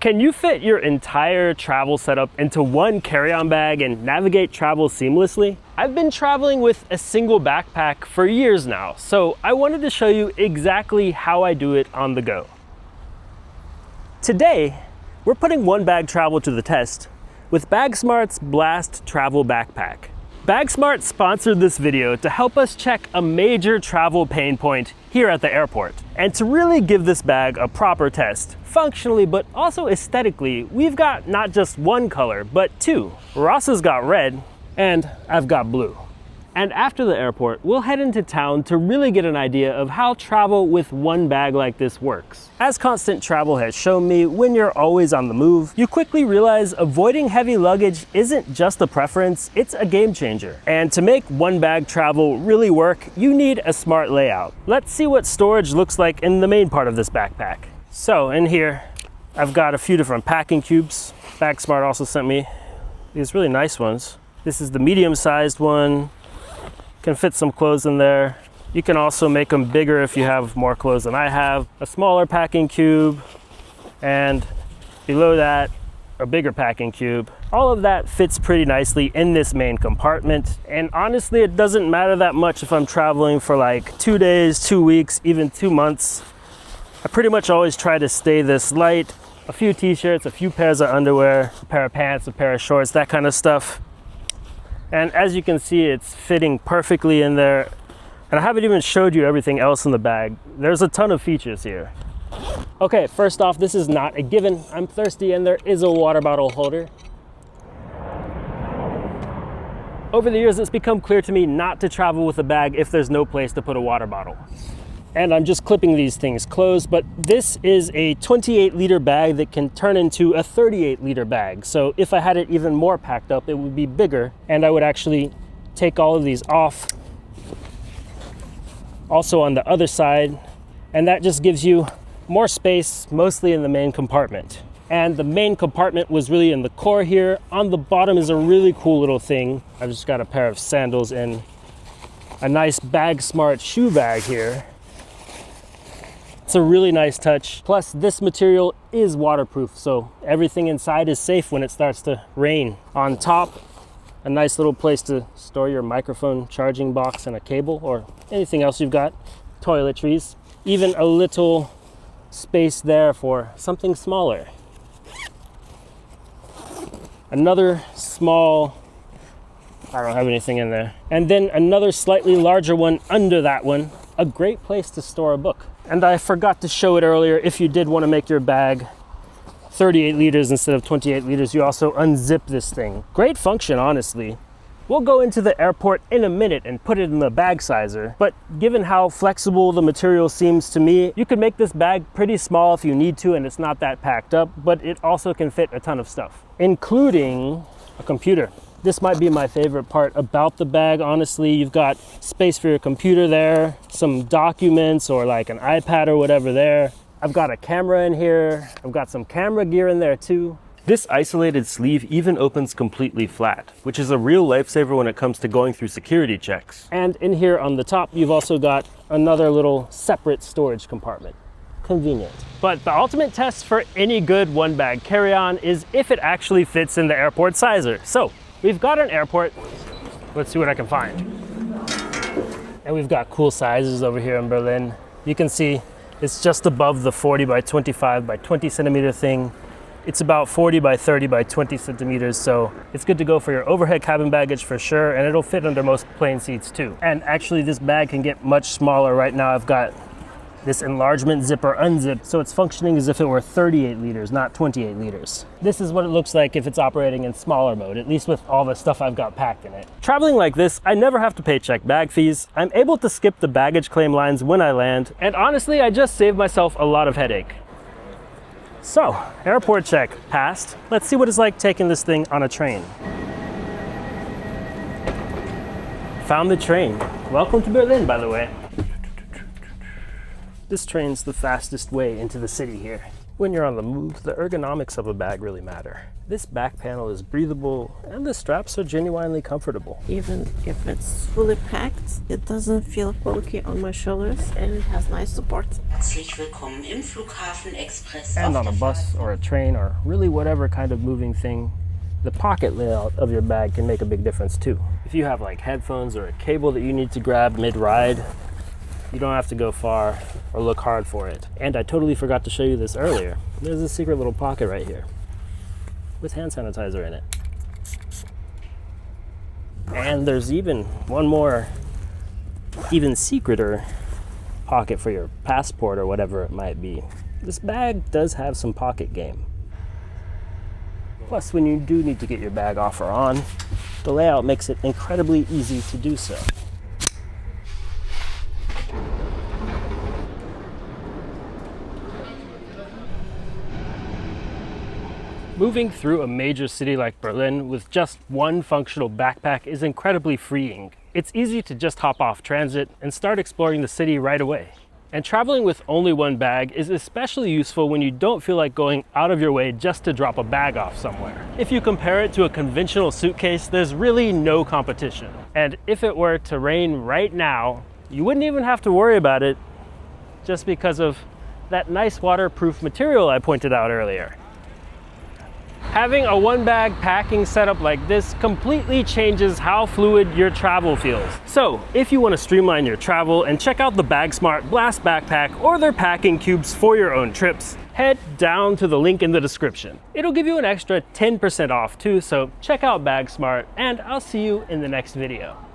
Can you fit your entire travel setup into one carry-on bag and navigate travel seamlessly? I've been traveling with a single backpack for years now, so I wanted to show you exactly how I do it on the go. Today, we're putting one bag travel to the test with BAGSMART's Blast Travel Backpack. BAGSMART sponsored this video to help us check a major travel pain point here at the airport. And to really give this bag a proper test, functionally but also aesthetically, we've got not just one color, but two. Ross has got red, and I've got blue. And after the airport, we'll head into town to really get an idea of how travel with one bag like this works. As constant travel has shown me, when you're always on the move, you quickly realize avoiding heavy luggage isn't just a preference, it's a game changer. And to make one bag travel really work, you need a smart layout. Let's see what storage looks like in the main part of this backpack. So in here, I've got a few different packing cubes. BAGSMART also sent me these really nice ones. This is the medium-sized one. Can fit some clothes in there. You can also make them bigger if you have more clothes than I have. A smaller packing cube, and below that, a bigger packing cube. All of that fits pretty nicely in this main compartment. And honestly, it doesn't matter that much if I'm traveling for like 2 days, 2 weeks, even 2 months. I pretty much always try to stay this light. A few t-shirts, a few pairs of underwear, a pair of pants, a pair of shorts, that kind of stuff. And as you can see, it's fitting perfectly in there. And I haven't even showed you everything else in the bag. There's a ton of features here. Okay, first off, this is not a given. I'm thirsty and there is a water bottle holder. Over the years, it's become clear to me not to travel with a bag if there's no place to put a water bottle. And I'm just clipping these things closed, but this is a 28-liter bag that can turn into a 38-liter bag. So if I had it even more packed up, it would be bigger, and I would actually take all of these off. Also on the other side, and that just gives you more space, mostly in the main compartment. And the main compartment was really in the core here. On the bottom is a really cool little thing. I've just got a pair of sandals and a nice BAGSMART shoe bag here. It's a really nice touch. Plus, this material is waterproof, so everything inside is safe when it starts to rain. On top, a nice little place to store your microphone charging box and a cable or anything else you've got, toiletries. Even a little space there for something smaller. Another small, I don't have anything in there. And then another slightly larger one under that one. A great place to store a book. And I forgot to show it earlier, if you did want to make your bag 38 liters instead of 28 liters, you also unzip this thing. Great function, honestly. We'll go into the airport in a minute and put it in the bag sizer, but given how flexible the material seems to me, you could make this bag pretty small if you need to and it's not that packed up, but it also can fit a ton of stuff, including a computer. This might be my favorite part about the bag, honestly. You've got space for your computer there, some documents or like an iPad or whatever there. I've got a camera in here. I've got some camera gear in there too. This isolated sleeve even opens completely flat, which is a real lifesaver when it comes to going through security checks. And in here on the top, you've also got another little separate storage compartment. Convenient. But the ultimate test for any good one bag carry-on is if it actually fits in the airport sizer. So we've got an airport. Let's see what I can find. And we've got cool sizes over here in Berlin. You can see it's just above the 40 by 25 by 20 centimeter thing. It's about 40 by 30 by 20 centimeters, so it's good to go for your overhead cabin baggage for sure, and it'll fit under most plane seats too. And actually this bag can get much smaller. Right now I've got this enlargement zipper unzipped, so it's functioning as if it were 38 liters, not 28 liters. This is what it looks like if it's operating in smaller mode, at least with all the stuff I've got packed in it. Traveling like this, I never have to pay checked bag fees. I'm able to skip the baggage claim lines when I land, and honestly, I just saved myself a lot of headache. So, airport check passed. Let's see what it's like taking this thing on a train. Found the train. Welcome to Berlin, by the way. This train's the fastest way into the city here. When you're on the move, the ergonomics of a bag really matter. This back panel is breathable and the straps are genuinely comfortable. Even if it's fully packed, it doesn't feel bulky on my shoulders and it has nice support. Herzlich willkommen im Flughafen Express. And on a bus or a train or really whatever kind of moving thing, the pocket layout of your bag can make a big difference too. If you have like headphones or a cable that you need to grab mid-ride, you don't have to go far or look hard for it. And I totally forgot to show you this earlier. There's a secret little pocket right here with hand sanitizer in it. And there's even one more, even secreter pocket for your passport or whatever it might be. This bag does have some pocket game. Plus, when you do need to get your bag off or on, the layout makes it incredibly easy to do so. Moving through a major city like Berlin with just one functional backpack is incredibly freeing. It's easy to just hop off transit and start exploring the city right away. And traveling with only one bag is especially useful when you don't feel like going out of your way just to drop a bag off somewhere. If you compare it to a conventional suitcase, there's really no competition. And if it were to rain right now, you wouldn't even have to worry about it just because of that nice waterproof material I pointed out earlier. Having a one-bag packing setup like this completely changes how fluid your travel feels. So, if you want to streamline your travel and check out the BAGSMART Blast Backpack or their packing cubes for your own trips, head down to the link in the description. It'll give you an extra 10% off too, so check out BAGSMART, and I'll see you in the next video.